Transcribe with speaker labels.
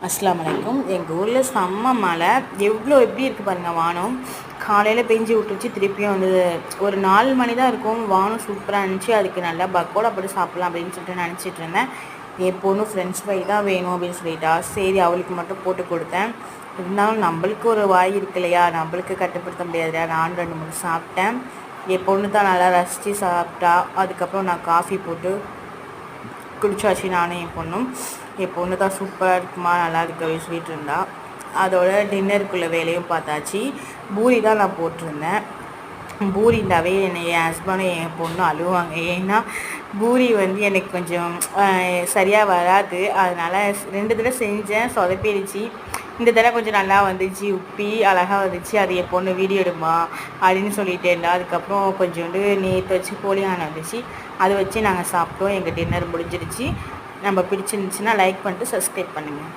Speaker 1: அஸ்ஸலாமு அலைக்கும். எங்கள் ஊரில் செம்ம மழை. எப்படி இருக்குது பாருங்கள் வானம். காலையில் பெஞ்சு விட்டுருச்சு, திருப்பியும் வந்து ஒரு 4 மணி தான் இருக்கும். வானம் சூப்பராக இருந்துச்சு. அதுக்கு நல்லா பக்கோடா போட்டு சாப்பிட்லாம் அப்படின்னு சொல்லிட்டு நினச்சிட்டு இருந்தேன். என் பொண்ணு ஃப்ரெஞ்ச் ஃப்ரை தான் வேணும் அப்படின்னு சொல்லிட்டா. சரி அவளுக்கு மட்டும் போட்டு கொடுத்தேன். இருந்தாலும் நம்மளுக்கு ஒரு வாய் இருக்கு இல்லையா, நம்மளுக்கு கட்டுப்படுத்த முடியாதுலையா. நான் 2 3 சாப்பிட்டேன். என் பொண்ணு தான் நல்லா ரசித்து சாப்பிட்டா. அதுக்கப்புறம் நான் காஃபி போட்டு குடிச்சாச்சு, நானும் என் பொண்ணும். என் பொண்ணு தான் சூப்பராக இருக்குமா, நல்லா இருக்கு அப்படின்னு சொல்லிட்டு இருந்தா. அதோட டின்னருக்குள்ளே வேலையும் பார்த்தாச்சு. பூரி தான் நான் போட்டிருந்தேன். பூரிண்டாவே என் ஹஸ்பண்டும் என் பொண்ணும் அழுவாங்க. ஏன்னா பூரி வந்து எனக்கு கொஞ்சம் சரியாக வராது. அதனால் 2 தடவை செஞ்சேன், சொதப்பிடுச்சு. இந்த தடவை கொஞ்சம் நல்லா வந்துச்சு, உப்பி அழகாக வந்துச்சு. அது என் பொண்ணு வீடியோ எடுமா அப்படின்னு சொல்லிட்டு இருந்தா. அதுக்கப்புறம் கொஞ்சோண்டு நேற்று வச்சு போலியான வந்துச்சு, அதை வச்சு நாங்கள் சாப்பிட்டோம். எங்கள் டின்னர் முடிஞ்சிருச்சு. நம்ம பிடிச்சிருந்துச்சுன்னா லைக் பண்ணிட்டு சப்ஸ்கிரைப் பண்ணுங்கள்.